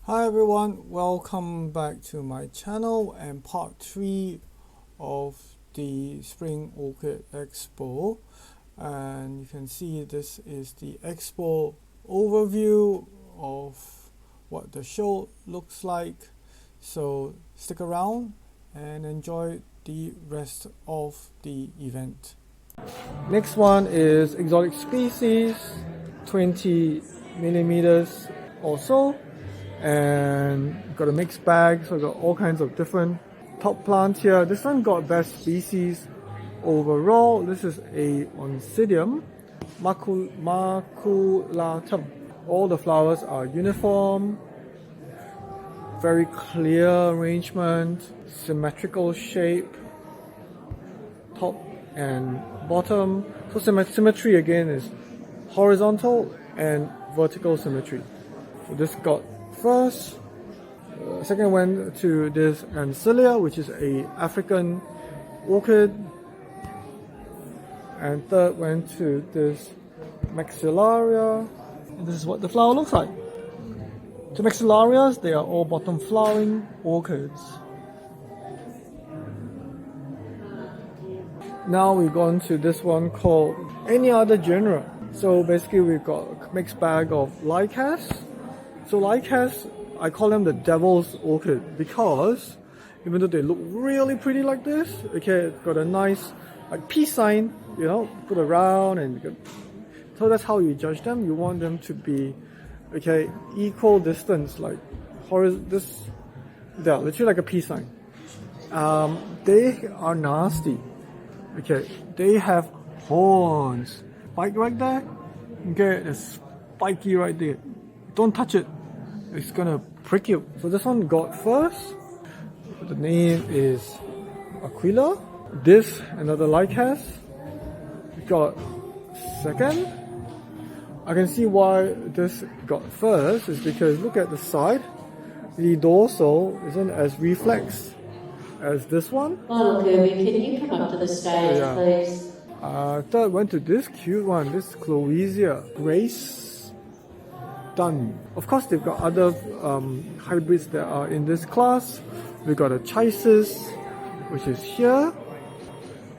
Hi everyone, welcome back to my channel and part 3 of the Spring Orchid Expo. And you can see this is the expo overview of what the show looks like. So stick around and enjoy the rest of the event. Next one is exotic species, 20 millimeters or so. And got a mixed bag, so got all kinds of different top plants here. This one got best species overall. This is a Oncidium maculatum. All the flowers are uniform, very clear arrangement, symmetrical shape, top and bottom. So symmetry again is horizontal and vertical symmetry. So this got first. Second went to this Ancilia, which is a African orchid, and third went to this Maxillaria. And this is what the flower looks like. The Maxillarias, they are all bottom flowering orchids. Now we've gone to this one called Any Other Genera. So basically we've got a mixed bag of Lycas. So Lycas, I call them the devil's orchid because even though they look really pretty like this, okay, it's got a nice like peace sign, you know, put around, and so that's how you judge them. You want them to be, okay, equal distance, like this, yeah, literally like a peace sign. They are nasty. Okay, they have horns. Spike right there. Okay, it's spiky right there. Don't touch it. It's gonna prick you. So this one got first. The name is Aquila. This, another Lycas, got second. I can see why this got first is because look at the side. The dorsal isn't as reflex as this one. Oh, Kirby, can you come up to the stage, please? Third went to this cute one, this Cloesia Grace Done. Of course, they've got other hybrids that are in this class. We've got a Chisis, which is here.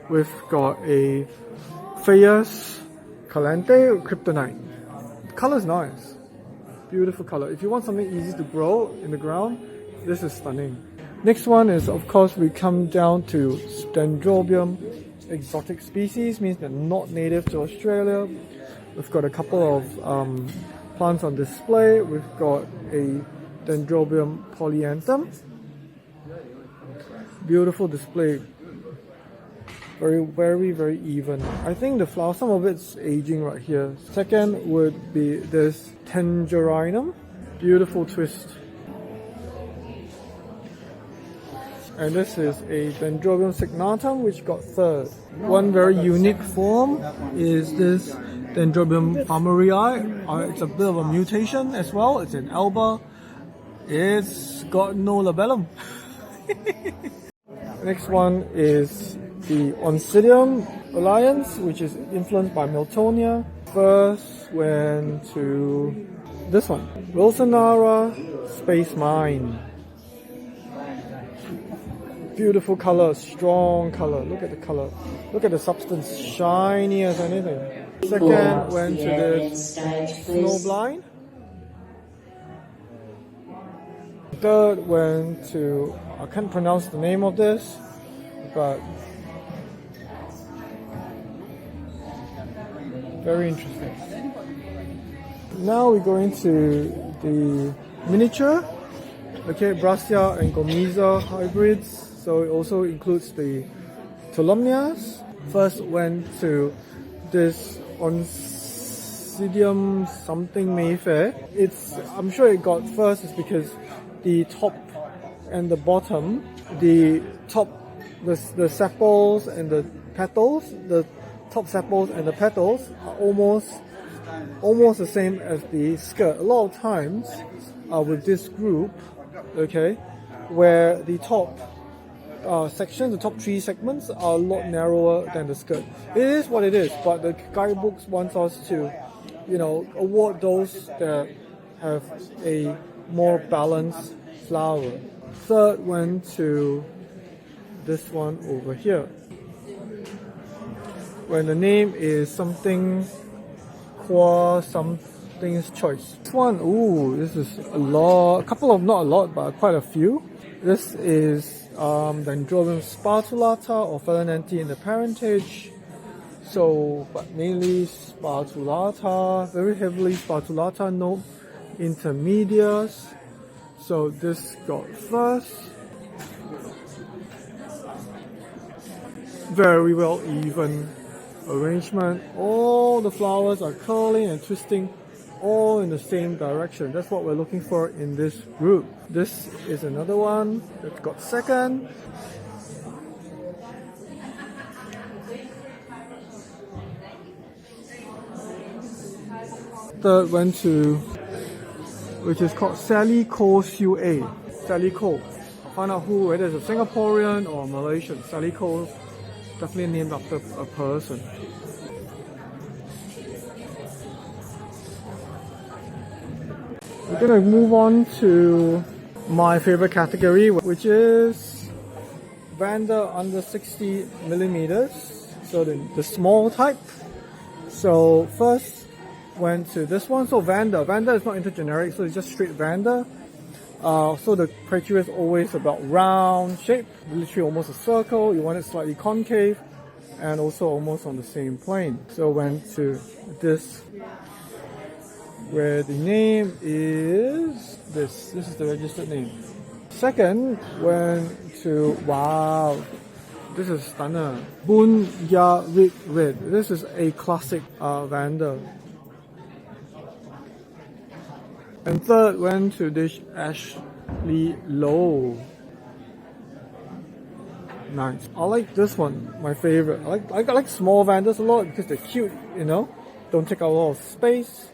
We've got a Phaeus Phalaenanthe Kryptonite. The color's nice. Beautiful color. If you want something easy to grow in the ground, this is stunning. Next one is, of course, we come down to Dendrobium. Exotic species means they're not native to Australia. We've got a couple of plants on display. We've got a Dendrobium polyanthum. Beautiful display. Very even. I think the flower, some of it's aging right here. Second would be this Tangerinium. Beautiful twist. And this is a Dendrobium signatum, which got third. One very unique form is this Dendrobium farmerii. It's a bit of a mutation as well. It's an alba. It's got no labellum. Next one is the Oncidium alliance, which is influenced by Miltonia. First went to this one, Wilsonara Space Mine. Beautiful color, strong color. Look at the color. Look at the substance, shiny as anything. Second went to this Snowblind. Third went to, I can't pronounce the name of this, but very interesting. Now we go into the miniature. Okay, Brassia and Gomesa hybrids. So it also includes the Tolumnias. First went to this Oncidium something Mayfair. I'm sure it got first is because the top and the bottom, the sepals and the petals, the top sepals and the petals are almost the same as the skirt. A lot of times with this group, okay, where the top sections, the top 3 segments are a lot narrower than the skirt. It is what it is, but the guidebooks wants us to, you know, award those that have a more balanced flower. Third went to this one over here, when the name is something something's choice. This one, ooh, this is a lot, not a lot, but quite a few. This is Dendrobium spatulata or phalaenanthe in the parentage. So, but mainly spatulata, very heavily spatulata, no intermediates. So this got first. Very well even arrangement. All the flowers are curling and twisting all in the same direction. That's what we're looking for in this group. This is another one that got second. Third went to, which is called Sally Ko Siu A. Sally Ko. I'll find out whether it's a Singaporean or Malaysian. Sally Ko, definitely named after a person. We're gonna move on to my favorite category, which is Vanda under 60 millimeters. So the small type. So first went to this one. So Vanda is not intergeneric, so it's just straight Vanda. So the criteria is always about round shape, literally almost a circle. You want it slightly concave and also almost on the same plane. So went to this, where the name is this. This is the registered name. Second went to, wow, this is stunner, Bun Ya Rig Red. This is a classic Vanda. And third went to this Ashley Low. Nice. I like this one, my favorite. I like small Vandas a lot because they're cute, you know. Don't take up a lot of space.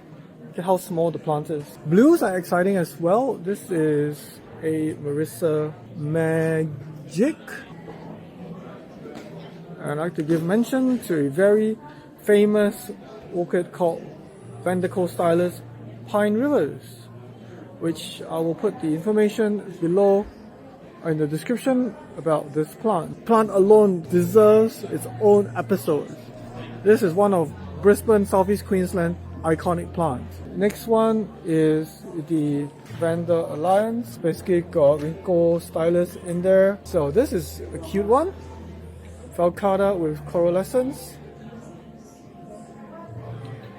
Look at how small the plant is. Blues are exciting as well. This is a Marissa Magic. And I'd like to give mention to a very famous orchid called Angraecoids Pine Rivers, which I will put the information below in the description about this plant. Plant alone deserves its own episode. This is one of Brisbane, Southeast Queensland iconic plants. Next one is the Vanda Alliance. Basically got Rhynochostylis in there. So this is a cute one. Falcata with coalescence.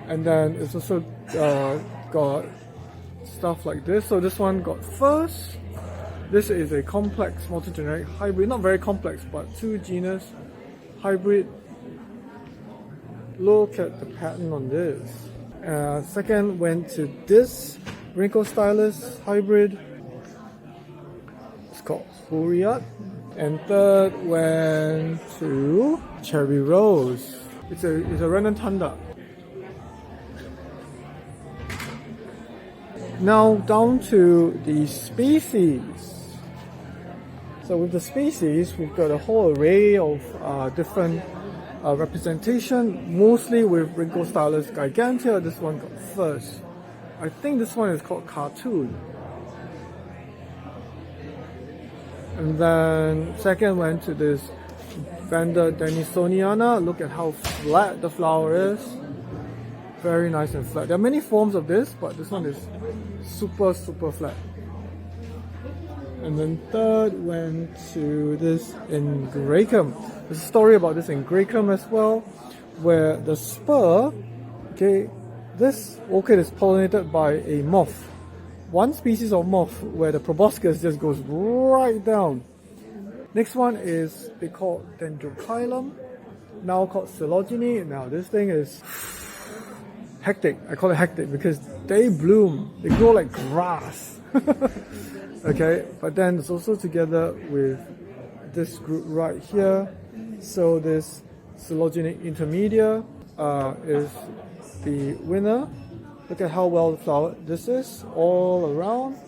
And then it's also got stuff like this. So this one got first. This is a complex multigeneric hybrid, not very complex, but two genus hybrid. Look at the pattern on this. Second went to this Rhynochostylis hybrid. It's called Huriat. And third went to Cherry Rose. It's a Rhynochostylis. Now down to the species. So with the species, we've got a whole array of different representation, mostly with Rhynochostylis gigantea. This one got first. I think this one is called Cartoon. And then second went to this Vanda denisoniana. Look at how flat the flower is. Very nice and flat. There are many forms of this, but this one is super flat. And then third went to this Angraecoids. There's a story about this Angraecoids as well, where the spur, okay, this orchid is pollinated by a moth. One species of moth where the proboscis just goes right down. Next one is they call Dendrobium, now called Coelogyne. Now this thing is hectic. I call it hectic because they bloom. They grow like grass. Okay, but then it's also together with this group right here. So this Coelogyne intermedia is the winner. Look at how well the flower this is all around.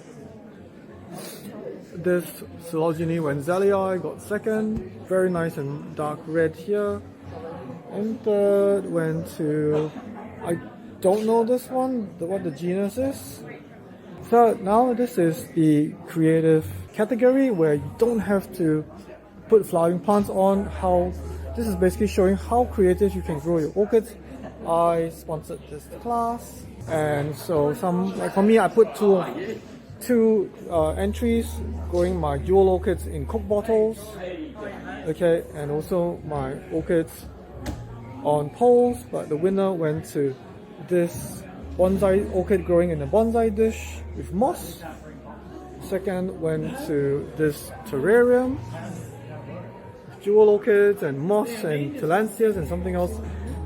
This Coelogyne wenzellii got second. Very nice and dark red here. And third went to, I don't know this one, what the genus is. So now this is the creative category where you don't have to put flowering plants on. This is basically showing how creative you can grow your orchids. I sponsored this class, and so like for me, I put two entries growing my jewel orchids in Coke bottles, okay, and also my orchids on poles, but the winner went to this bonsai orchid growing in a bonsai dish with moss. Second went to this terrarium, jewel orchids and moss and tillandsias and something else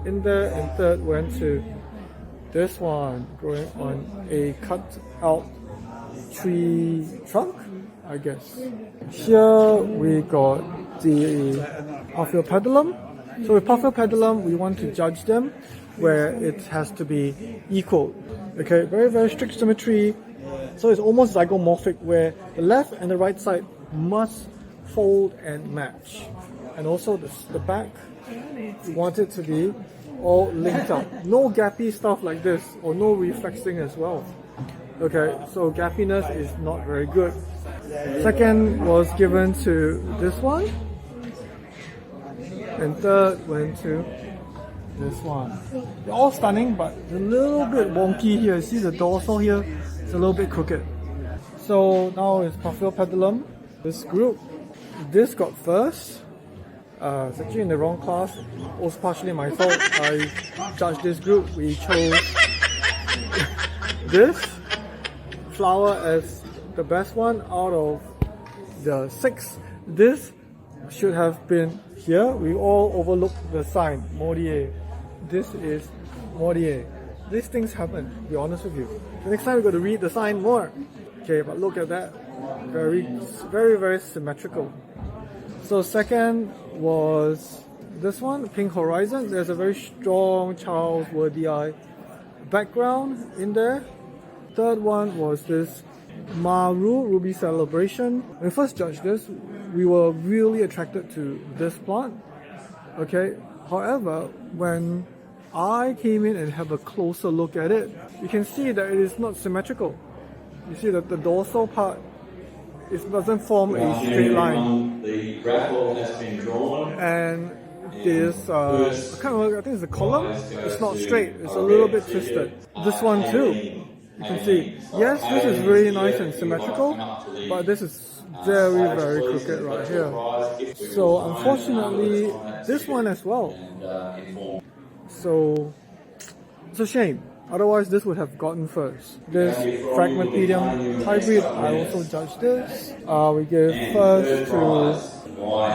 in there. And third went to this one growing on a cut out tree trunk, I guess. Here we got the Paphiopedilum. So with Paphiopedilum, we want to judge them where it has to be equal. Okay, very, very strict symmetry. So it's almost zygomorphic where the left and the right side must fold and match. And also the back, we want it to be all linked up. No gappy stuff like this, or no reflexing as well. Okay, so gappiness is not very good. Second was given to this one. And third went to this one. They're all stunning, but a little bit wonky here. You see the dorsal here? It's a little bit crooked. So now it's Paphiopedilum. This group, this got first. It's actually in the wrong class. Also partially my fault. I judged this group. We chose this flower as the best one out of the 6. This should have been here. We all overlooked the sign, Mordier. This is Mordier. These things happen, to be honest with you. The next time we've got to read the sign more. Okay, but look at that. Very, very, very symmetrical. So second was this one, Pink Horizon. There's a very strong Charles Wordii background in there. Third one was this Maru Ruby Celebration. When we first judged this, we were really attracted to this plant. Okay, however, when I came in and have a closer look at it, you can see that it is not symmetrical. You see that the dorsal part, it doesn't form a straight line. The grapple has been drawn. And this, I can't remember, I think it's the column. It's not straight, it's a little bit twisted. This one too, you can see. Yes, this is really nice and symmetrical, but this is very, very crooked right here. So unfortunately, this one as well. So it's a shame. Otherwise, this would have gotten first. This Fragmentedium hybrid, I also judged this. We gave first to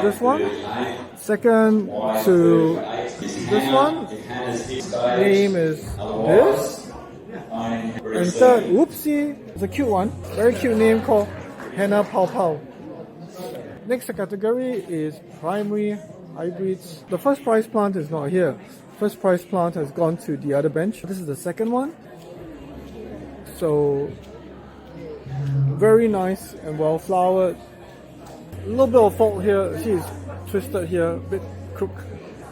this one, second to this one. Name is this, and third, whoopsie, it's a cute one. Very cute name called Henna Pau Pau. Next category is primary hybrids. The first prize plant is not here. First prize plant has gone to the other bench. This is the second one. So very nice and well flowered. A little bit of fault here. See, it's twisted here, a bit crook.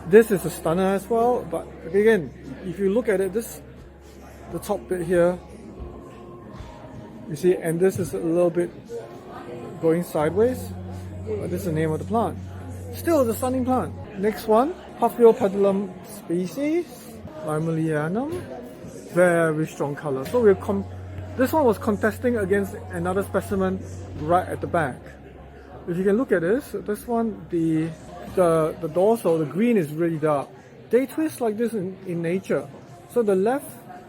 This is a stunner as well, but again, if you look at it, the top bit here, you see, and this is a little bit going sideways. But this is the name of the plant. Still, it's a stunning plant. Next one, Paphiopedilum species, Limelianum. Very strong color. So this one was contesting against another specimen right at the back. If you can look at this one, the dorsal, the green is really dark. They twist like this in nature. So the left,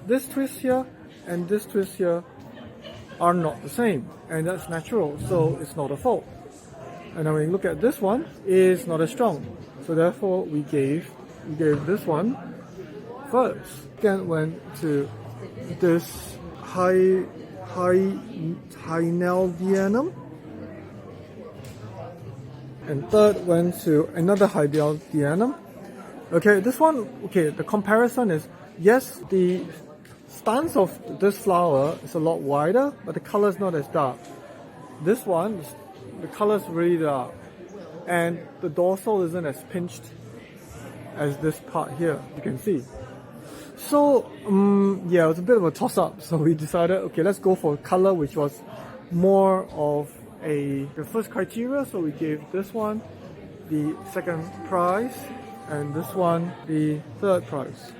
this twist here and this twist here are not the same, and that's natural, so it's not a fault. And then when you look at this one, it's not as strong. So therefore we gave this one first. Then went to this Hyneldianum. And third went to another Hyneldianum. Okay, this one, okay, the comparison is, yes, the stance of this flower is a lot wider, but the color is not as dark. This one, the color is really dark, and the dorsal isn't as pinched as this part here, you can see. So yeah, it was a bit of a toss-up. So we decided, okay, let's go for color, which was more of the first criteria. So we gave this one the second prize, and this one the third prize.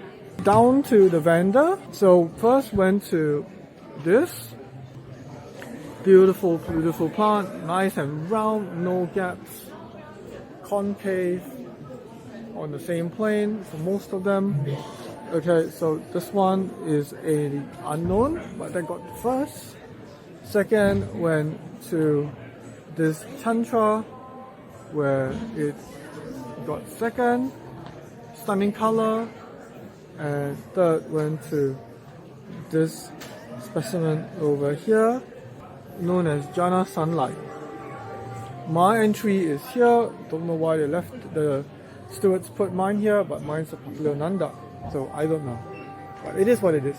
Down to the Vanda. So first went to this beautiful plant, nice and round, no gaps, concave, on the same plane for most of them. Okay, so this one is a unknown, but that got first. Second went to this Chantra, where it got second, stunning color. And third went to this specimen over here, known as Jana Sunlight. My entry is here. Don't know why they left the stewards put mine here, but mine's a Paphiopedilum, so I don't know. But it is what it is.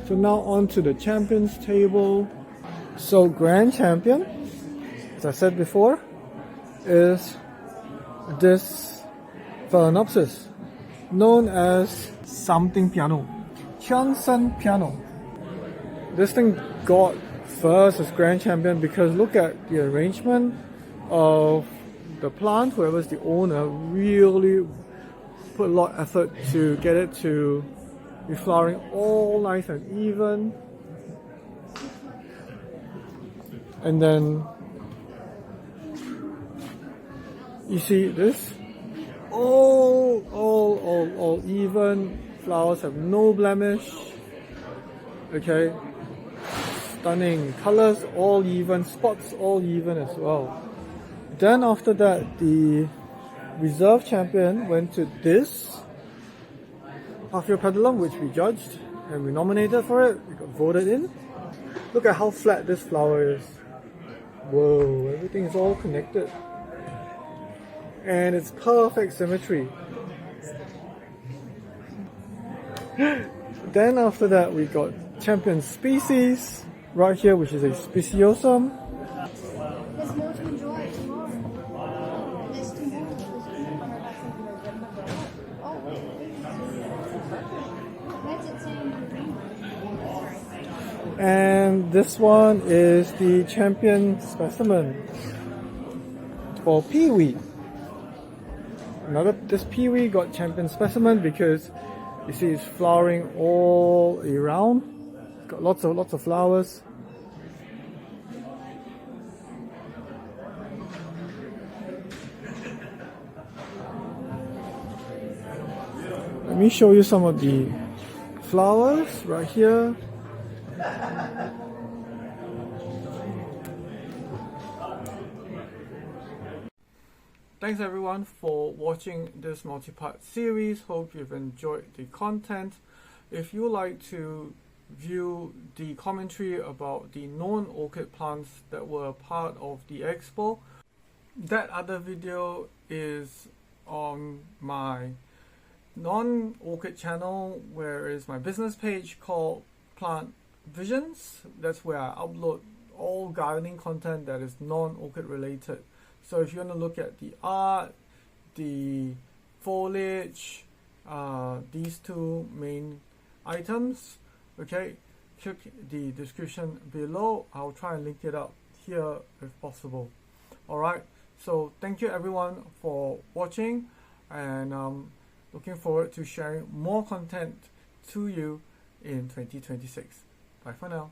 So now on to the champions table. So grand champion, as I said before, is this Phalaenopsis, known as something piano, Chanson piano. This thing got first as grand champion because look at the arrangement of the plant. Whoever's the owner really put a lot of effort to get it to be flowering all nice and even. And then you see this, all even, flowers have no blemish. Okay, stunning colors, all even, spots all even as well. Then after that, the reserve champion went to this Paphiopedilum, which we judged and we nominated for it. We got voted in. Look at how flat this flower is. Whoa, everything is all connected. And it's perfect symmetry. Then after that, we got champion species right here, which is a speciosum. And this one is the champion specimen for peewee. This peewee got champion specimen because you see it's flowering all around. It's got lots of flowers. Let me show you some of the flowers right here. Thanks everyone for watching this multi-part series. Hope you've enjoyed the content. If you like to view the commentary about the non-orchid plants that were part of the expo, that other video is on my non-orchid channel, where is my business page called Plant Visions. That's where I upload all gardening content that is non-orchid related. So if you want to look at the art, the foliage, these two main items, okay, check the description below. I'll try and link it up here if possible. Alright, so thank you everyone for watching, and looking forward to sharing more content to you in 2026. Bye for now.